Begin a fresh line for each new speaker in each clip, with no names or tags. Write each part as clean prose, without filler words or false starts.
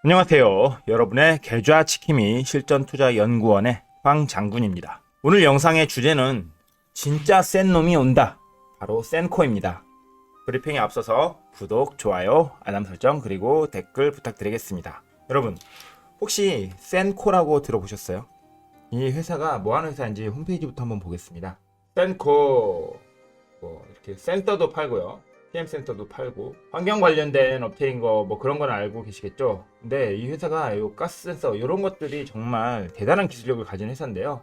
안녕하세요. 여러분의 계좌지킴이 실전투자연구원의 황장군입니다. 오늘 영상의 주제는 진짜 센 놈이 온다. 바로 센코입니다. 브리핑에 앞서서 구독, 좋아요, 알람 설정 그리고 댓글 부탁드리겠습니다. 여러분 혹시 센코라고 들어보셨어요? 이 회사가 뭐하는 회사인지 홈페이지부터 한번 보겠습니다. 센코 이렇게 센터도 팔고요. PM 센터도 팔고 환경 관련된 업체인 거 뭐 그런 건 알고 계시겠죠. 근데 이 회사가 요 가스 센서 이런 것들이 정말 대단한 기술력을 가진 회사인데요.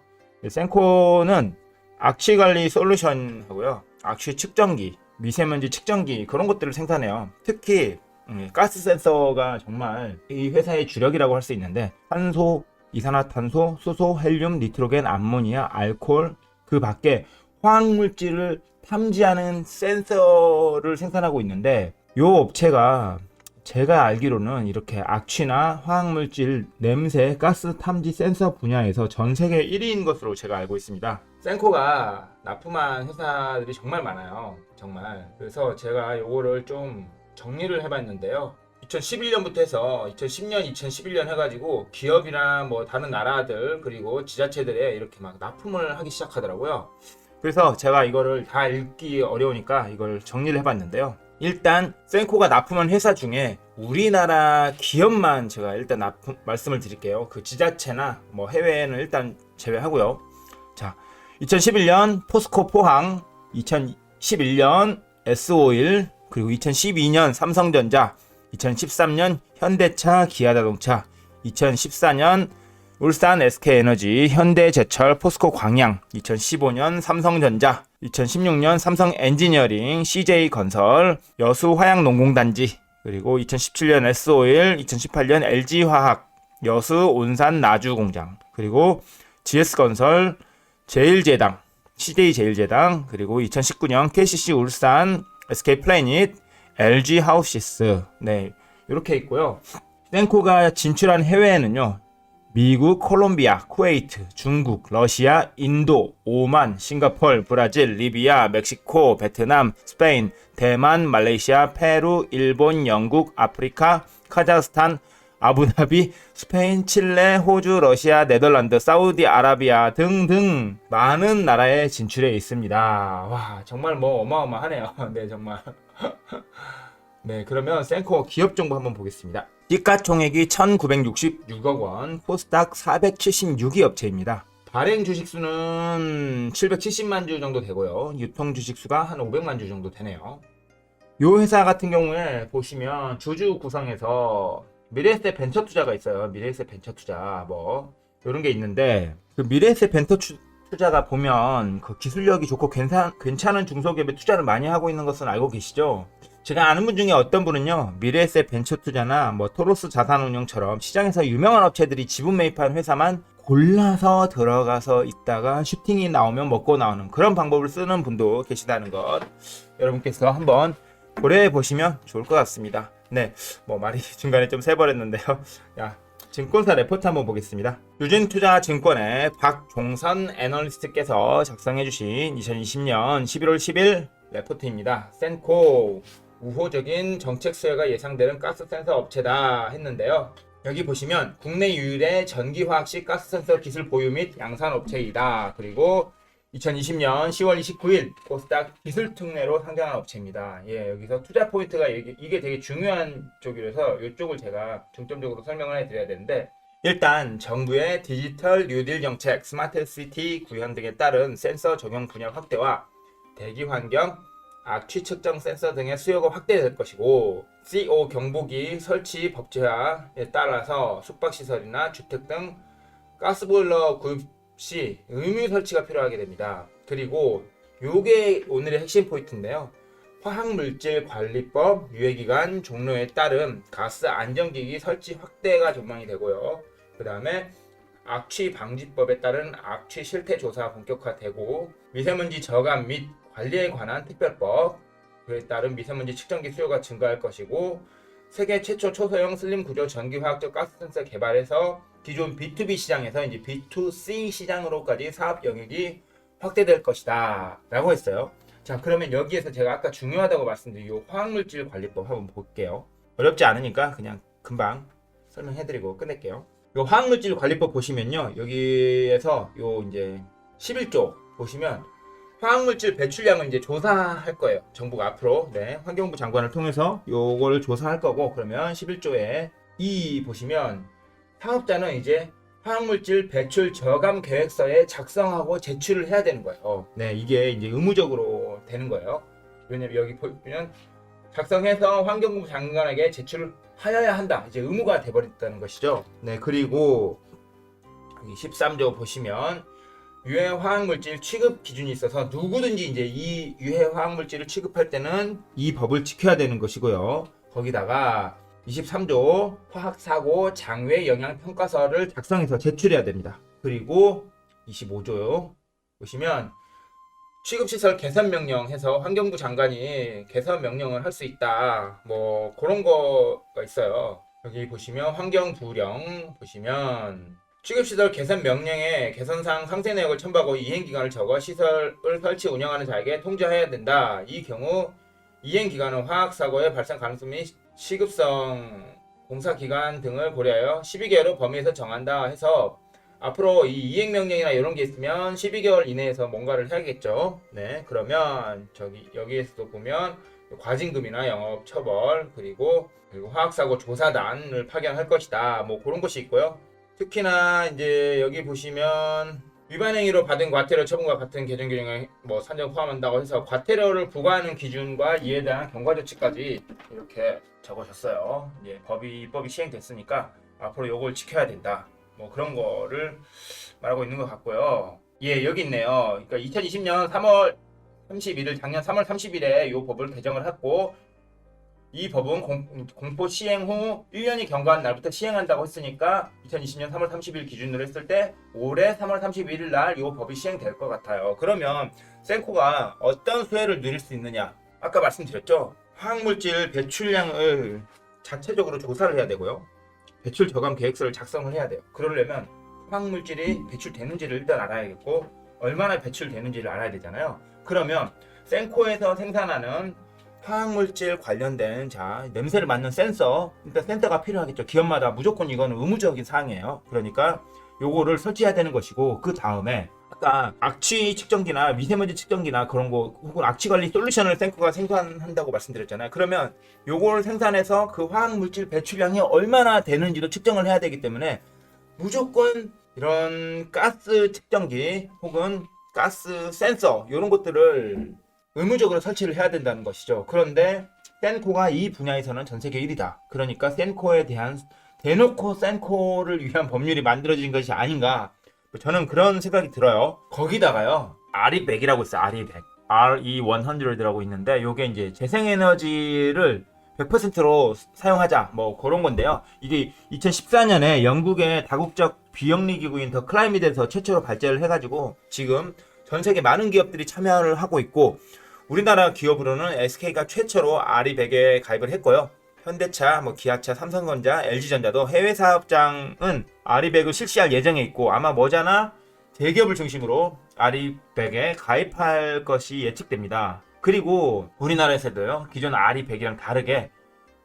센코는 악취 관리 솔루션 하고요, 악취 측정기, 미세먼지 측정기 그런 것들을 생산해요. 특히 가스 센서가 정말 이 회사의 주력이라고 할 수 있는데, 탄소, 이산화탄소, 수소, 헬륨, 니트로겐, 암모니아, 알코올 그 밖에 화학물질을 탐지하는 센서를 생산하고 있는데, 이 업체가 제가 알기로는 이렇게 악취나 화학물질, 냄새, 가스 탐지 센서 분야에서 전 세계 1위인 것으로 제가 알고 있습니다. 센코가 납품한 회사들이 정말 많아요. 정말. 그래서 제가 요거를 좀 정리를 해봤는데요. 2011년부터 해서 2010년, 2011년 해가지고 기업이나 뭐 다른 나라들 그리고 지자체들에 이렇게 막 납품을 하기 시작하더라고요. 그래서 제가 이거를 다 읽기 어려우니까 이걸 정리를 해봤는데요. 일단 센코가 납품한 회사 중에 우리나라 기업만 제가 일단 말씀을 드릴게요. 그 지자체나 뭐 해외에는 일단 제외하고요. 자, 2011년 포스코 포항, 2011년 S-오일, 그리고 2012년 삼성전자, 2013년 현대차 기아자동차, 2014년 울산 SK에너지, 현대제철, 포스코 광양, 2015년 삼성전자, 2016년 삼성 엔지니어링, CJ건설, 여수화양농공단지, 그리고 2017년 S-오일, 2018년 LG화학, 여수 온산 나주공장, 그리고 GS건설, 제일제당, CJ제일제당, 그리고 2019년 KCC 울산, SK플래닛, LG하우시스. 네, 이렇게 있고요. 센코가 진출한 해외에는요, 미국, 콜롬비아, 쿠웨이트, 중국, 러시아, 인도, 오만, 싱가폴, 브라질, 리비아, 멕시코, 베트남, 스페인, 대만, 말레이시아, 페루, 일본, 영국, 아프리카, 카자흐스탄, 아부다비, 스페인, 칠레, 호주, 러시아, 네덜란드, 사우디아라비아 등등 많은 나라에 진출해 있습니다. 와, 정말 뭐 어마어마하네요. 네, 정말. 네, 그러면 센코 기업 정보 한번 보겠습니다. 시가총액이 1966억 원, 코스닥 476위 업체입니다. 발행 주식수는 770만 주 정도 되고요. 유통 주식수가 한 500만 주 정도 되네요. 이 회사 같은 경우에 보시면 주주 구성에서 미래에셋 벤처 투자가 있어요. 미래에셋 벤처 투자 뭐 이런 게 있는데, 그 미래에셋 벤처 투자가 보면 그 기술력이 좋고 괜찮은 중소기업에 투자를 많이 하고 있는 것은 알고 계시죠? 제가 아는 분 중에 어떤 분은요, 미래에셋 벤처 투자나 뭐 토로스 자산운용처럼 시장에서 유명한 업체들이 지분 매입한 회사만 골라서 들어가서 있다가 슈팅이 나오면 먹고 나오는 그런 방법을 쓰는 분도 계시다는 것, 여러분께서 한번 고려해 보시면 좋을 것 같습니다. 네, 뭐 말이 중간에 좀 새버렸는데요. 야, 증권사 레포트 한번 보겠습니다. 유진투자증권의 박종선 애널리스트께서 작성해주신 2020년 11월 10일 레포트입니다. 센코 우호적인 정책 수혜가 예상되는 가스 센서 업체다 했는데요. 여기 보시면 국내 유일의 전기화학식 가스 센서 기술 보유 및 양산 업체이다. 그리고 2020년 10월 29일 코스닥 기술 특례로 상장한 업체입니다. 예, 여기서 투자 포인트가 이게 되게 중요한 쪽이라서 이쪽을 제가 중점적으로 설명을 해드려야 되는데, 일단 정부의 디지털 뉴딜 정책, 스마트 시티 구현 등에 따른 센서 적용 분야 확대와 대기 환경, 악취 측정 센서 등의 수요가 확대될 것이고, CO 경보기 설치 법제화에 따라서 숙박시설이나 주택 등 가스보일러 구입 시 의무 설치가 필요하게 됩니다. 그리고 요게 오늘의 핵심 포인트인데요. 화학물질관리법 유예기간 종료에 따른 가스 안전기기 설치 확대가 전망이 되고요. 그 다음에 악취 방지법에 따른 악취 실태 조사 본격화되고, 미세먼지 저감 및 관리에 관한 특별법에 따른 미세먼지 측정기 수요가 증가할 것이고, 세계 최초 초소형 슬림 구조 전기화학적 가스 센서 개발해서 기존 B2B 시장에서 이제 B2C 시장으로까지 사업 영역이 확대될 것이다 라고 했어요. 자, 그러면 여기에서 제가 아까 중요하다고 말씀드린 이 화학물질 관리법 한번 볼게요. 어렵지 않으니까 그냥 금방 설명해드리고 끝낼게요. 요 화학물질 관리법 보시면요, 여기에서 요 이제 11조 보시면 화학물질 배출량을 이제 조사할 거예요. 정부가 앞으로. 네, 환경부 장관을 통해서 요거를 조사할 거고, 그러면 11조에 이 보시면 사업자는 이제 화학물질 배출 저감 계획서에 작성하고 제출을 해야 되는 거예요. 네, 이게 이제 의무적으로 되는 거예요. 왜냐면 여기 보면 작성해서 환경부 장관에게 제출을 하여야 한다. 이제 의무가 돼버렸다는 것이죠. 네, 그리고 13조 보시면 유해 화학물질 취급 기준이 있어서 누구든지 이제 이 유해 화학물질을 취급할 때는 이 법을 지켜야 되는 것이고요. 거기다가 23조 화학사고 장외 영향 평가서를 작성해서 제출해야 됩니다. 그리고 25조요. 보시면 취급시설 개선 명령 해서 환경부 장관이 개선 명령을 할 수 있다. 뭐 그런 거가 있어요. 여기 보시면 환경부령 보시면 취급시설 개선 명령에 개선상 상세 내역을 첨부하고 이행기간을 적어 시설을 설치 운영하는 자에게 통지해야 된다. 이 경우 이행기간은 화학사고의 발생 가능성 및 시급성, 공사기간 등을 고려하여 12개월의 범위에서 정한다 해서 앞으로 이 이행명령이나 이런 게 있으면 12개월 이내에서 뭔가를 해야겠죠. 네, 그러면 여기에서도 보면 과징금이나 영업처벌 그리고 화학사고 조사단을 파견할 것이다. 뭐 그런 것이 있고요. 특히나 이제 여기 보시면 위반 행위로 받은 과태료 처분과 같은 개정 규정을 뭐 산정 포함한다고 해서 과태료를 부과하는 기준과 이에 대한 경과 조치까지 이렇게 적으셨어요. 이제 법이 시행됐으니까 앞으로 요걸 지켜야 된다. 뭐 그런 거를 말하고 있는 것 같고요. 예, 여기 있네요. 그러니까 2020년 3월 31일 작년 3월 30일에 이 법을 개정을 했고 이 법은 공포 시행 후 1년이 경과한 날부터 시행한다고 했으니까 2020년 3월 30일 기준으로 했을 때 올해 3월 31일 날 이 법이 시행될 것 같아요. 그러면 센코가 어떤 수혜를 누릴 수 있느냐? 아까 말씀드렸죠. 화학물질 배출량을 자체적으로 조사를 해야 되고요. 배출 저감 계획서를 작성을 해야 돼요. 그러려면 화학물질이 배출되는지를 일단 알아야겠고 얼마나 배출되는지를 알아야 되잖아요. 그러면 센코에서 생산하는 화학물질 관련된 냄새를 맡는 센서, 일단 센서가 필요하겠죠. 기업마다 무조건 이거는 의무적인 사항이에요. 그러니까 요거를 설치해야 되는 것이고, 그 다음에 아까 악취 측정기나 미세먼지 측정기나 그런 거 혹은 악취 관리 솔루션을 센코가 생산한다고 말씀드렸잖아요. 그러면 요거를 생산해서 그 화학물질 배출량이 얼마나 되는지도 측정을 해야 되기 때문에 무조건 이런 가스 측정기 혹은 가스 센서 이런 것들을 의무적으로 설치를 해야 된다는 것이죠. 그런데 센코가 이 분야에서는 전 세계 1위다. 그러니까 센코에 대한 대놓고 센코를 위한 법률이 만들어진 것이 아닌가, 저는 그런 생각이 들어요. 거기다가요 RE100이라고 있어요. RE100 RE100이라고 있는데 요게 이제 재생에너지를 100%로 사용하자 뭐 그런 건데요. 이게 2014년에 영국의 다국적 비영리 기구인 더 클라이밋에서 최초로 발제를 해가지고 지금 전 세계 많은 기업들이 참여를 하고 있고, 우리나라 기업으로는 SK가 최초로 RE100에 가입을 했고요. 현대차, 기아차, 삼성전자, LG전자도 해외 사업장은 RE100을 실시할 예정에 있고 아마 머지않아 대기업을 중심으로 RE100에 가입할 것이 예측됩니다. 그리고 우리나라에서도요, 기존 RE100이랑 다르게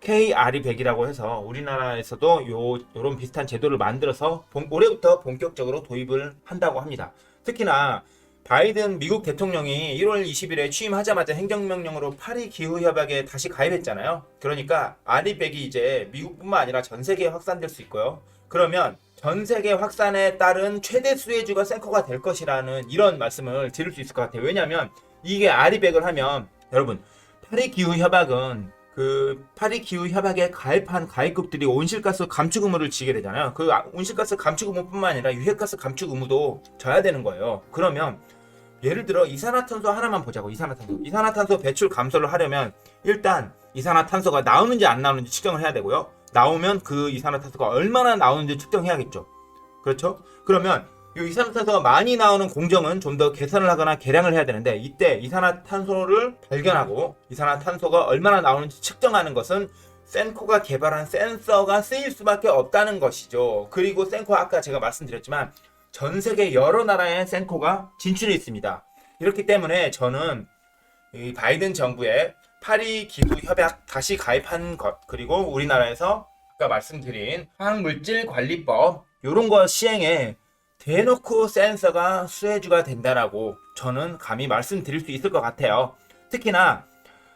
KRE100이라고 해서 우리나라에서도 요런 비슷한 제도를 만들어서 올해부터 본격적으로 도입을 한다고 합니다. 특히나 바이든 미국 대통령이 1월 20일에 취임하자마자 행정명령으로 파리 기후협약에 다시 가입했잖아요. 그러니까 RE100이 이제 미국뿐만 아니라 전 세계에 확산될 수 있고요. 그러면 전 세계 확산에 따른 최대 수혜주가 센코가 될 것이라는 이런 말씀을 드릴 수 있을 것 같아요. 왜냐하면 이게 RE100을 하면 여러분 파리 기후협약은 그 파리 기후협약에 가입한 가입국들이 온실가스 감축 의무를 지게 되잖아요. 그 온실가스 감축 의무뿐만 아니라 유해가스 감축 의무도 져야 되는 거예요. 그러면 예를 들어 이산화탄소 하나만 보자고. 이산화탄소 배출 감소를 하려면 일단 이산화탄소가 나오는지 안 나오는지 측정을 해야 되고요. 나오면 그 이산화탄소가 얼마나 나오는지 측정해야겠죠. 그렇죠? 그러면 이 이산화탄소가 많이 나오는 공정은 좀 더 개선을 하거나 개량을 해야 되는데, 이때 이산화탄소를 발견하고 이산화탄소가 얼마나 나오는지 측정하는 것은 센코가 개발한 센서가 쓰일 수밖에 없다는 것이죠. 그리고 센코 아까 제가 말씀드렸지만 전 세계 여러 나라에 센코가 진출해 있습니다. 이렇기 때문에 저는 이 바이든 정부의 파리 기후 협약 다시 가입한 것, 그리고 우리나라에서 아까 말씀드린 화학물질관리법 요런 거 시행에 대놓고 센서가 수혜주가 된다라고 저는 감히 말씀드릴 수 있을 것 같아요. 특히나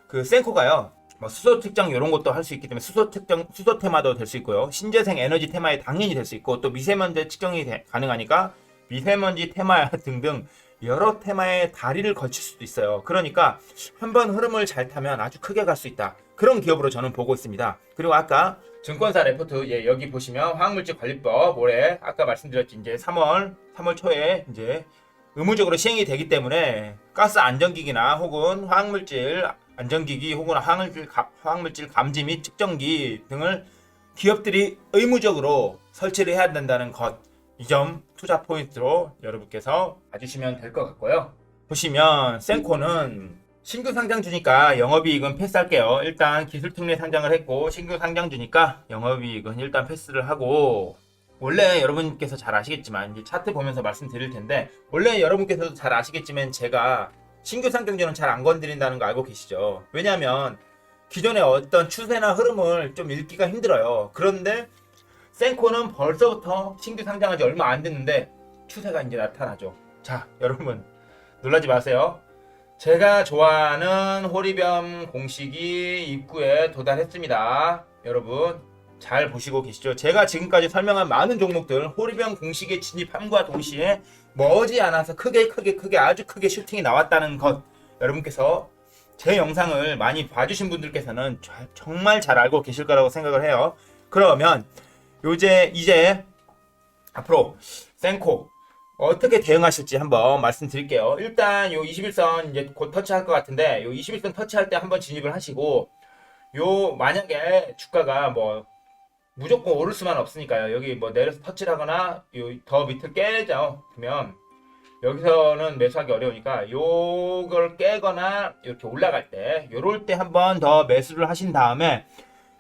그 센코가요, 뭐 수소 측정 이런 것도 할 수 있기 때문에 수소 측정, 수소 테마도 될 수 있고요. 신재생 에너지 테마에 당연히 될 수 있고, 또 미세먼지 측정이 가능하니까 미세먼지 테마 등등 여러 테마의 다리를 거칠 수도 있어요. 그러니까 한번 흐름을 잘 타면 아주 크게 갈 수 있다. 그런 기업으로 저는 보고 있습니다. 그리고 아까 증권사 레포트, 예, 여기 보시면 화학물질 관리법 올해 아까 말씀드렸지 이제 3월 초에 이제 의무적으로 시행이 되기 때문에 가스 안전기기나 혹은 화학물질 안전기기 혹은 화학물질 감지 및 측정기 등을 기업들이 의무적으로 설치를 해야 된다는 것, 이 점 투자 포인트로 여러분께서 봐주시면 될 것 같고요. 보시면 센코는 신규 상장주니까 영업이익은 패스할게요. 일단 기술특례 상장을 했고 신규 상장주니까 영업이익은 일단 패스를 하고, 원래 여러분께서 잘 아시겠지만 이제 차트 보면서 말씀드릴 텐데, 원래 여러분께서도 잘 아시겠지만 제가 신규 상장주는 잘 안 건드린다는 거 알고 계시죠? 왜냐하면 기존의 어떤 추세나 흐름을 좀 읽기가 힘들어요. 그런데 센코는 벌써부터 신규 상장한 지 얼마 안 됐는데 추세가 이제 나타나죠. 자, 여러분 놀라지 마세요. 제가 좋아하는 호리병 공식이 입구에 도달했습니다. 여러분 잘 보시고 계시죠? 제가 지금까지 설명한 많은 종목들 호리병 공식에 진입함과 동시에 머지않아서 크게 아주 크게 슈팅이 나왔다는 것, 여러분께서 제 영상을 많이 봐주신 분들께서는 정말 잘 알고 계실 거라고 생각을 해요. 그러면 이제 앞으로 센코 어떻게 대응하실지 한번 말씀드릴게요. 일단 요 21선 이제 곧 터치할 것 같은데, 요 21선 터치할 때 한번 진입을 하시고, 요 만약에 주가가 뭐 무조건 오를 수만 없으니까요. 여기 뭐 내려서 터치를 하거나 요 더 밑을 깨죠. 그러면 여기서는 매수하기 어려우니까 요걸 깨거나 이렇게 올라갈 때, 요럴 때 한번 더 매수를 하신 다음에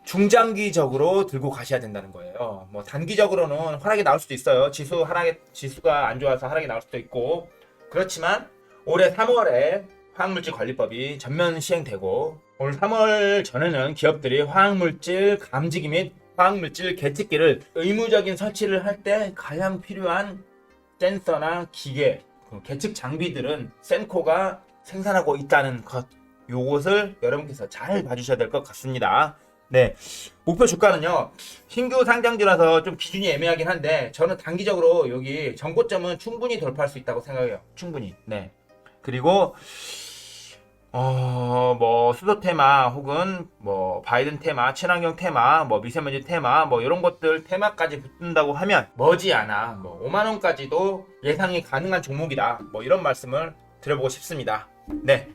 중장기적으로 들고 가셔야 된다는 거예요. 뭐 단기적으로는 하락이 나올 수도 있어요. 지수가 안 좋아서 하락이 나올 수도 있고, 그렇지만 올해 3월에 화학물질 관리법이 전면 시행되고, 올 3월 전에는 기업들이 화학물질 감지기 및 화학물질 계측기를 의무적인 설치를 할 때 가장 필요한 센서나 기계, 계측 장비들은 센코가 생산하고 있다는 것, 요것을 여러분께서 잘 봐주셔야 될 것 같습니다. 네, 목표 주가는요, 신규 상장주라서 좀 기준이 애매하긴 한데 저는 단기적으로 여기 전고점은 충분히 돌파할 수 있다고 생각해요. 충분히. 네. 그리고 뭐 수소 테마 혹은 뭐 바이든 테마, 친환경 테마, 뭐 미세먼지 테마, 뭐 이런 것들 테마까지 붙는다고 하면 머지않아 뭐 5만 원까지도 예상이 가능한 종목이다. 뭐 이런 말씀을 드려보고 싶습니다. 네.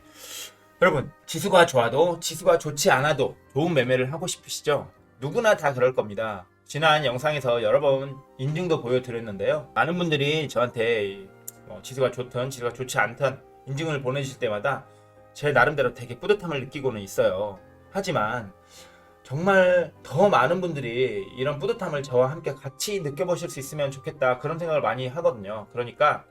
여러분, 지수가 좋아도 지수가 좋지 않아도 좋은 매매를 하고 싶으시죠? 누구나 다 그럴 겁니다. 지난 영상에서 여러 번 인증도 보여드렸는데요. 많은 분들이 저한테 지수가 좋든 지수가 좋지 않든 인증을 보내주실 때마다 제 나름대로 되게 뿌듯함을 느끼고는 있어요. 하지만 정말 더 많은 분들이 이런 뿌듯함을 저와 함께 같이 느껴보실 수 있으면 좋겠다, 그런 생각을 많이 하거든요. 그러니까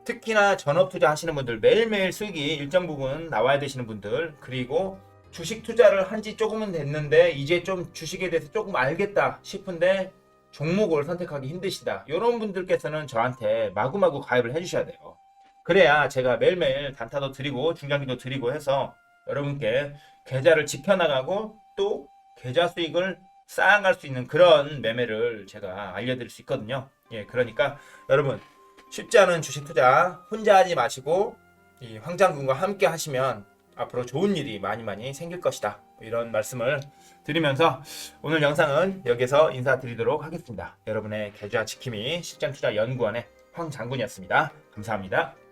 특히나 전업 투자 하시는 분들, 매일매일 수익이 일정 부분 나와야 되시는 분들, 그리고 주식 투자를 한 지 조금은 됐는데 이제 좀 주식에 대해서 조금 알겠다 싶은데 종목을 선택하기 힘드시다, 이런 분들께서는 저한테 마구마구 가입을 해주셔야 돼요. 그래야 제가 매일매일 단타도 드리고 중장기도 드리고 해서 여러분께 계좌를 지켜나가고 또 계좌 수익을 쌓아갈 수 있는 그런 매매를 제가 알려드릴 수 있거든요. 예, 그러니까 여러분, 쉽지 않은 주식 투자 혼자 하지 마시고 이 황장군과 함께 하시면 앞으로 좋은 일이 많이 생길 것이다, 이런 말씀을 드리면서 오늘 영상은 여기서 인사드리도록 하겠습니다. 여러분의 계좌 지킴이 실전투자연구원의 황장군이었습니다. 감사합니다.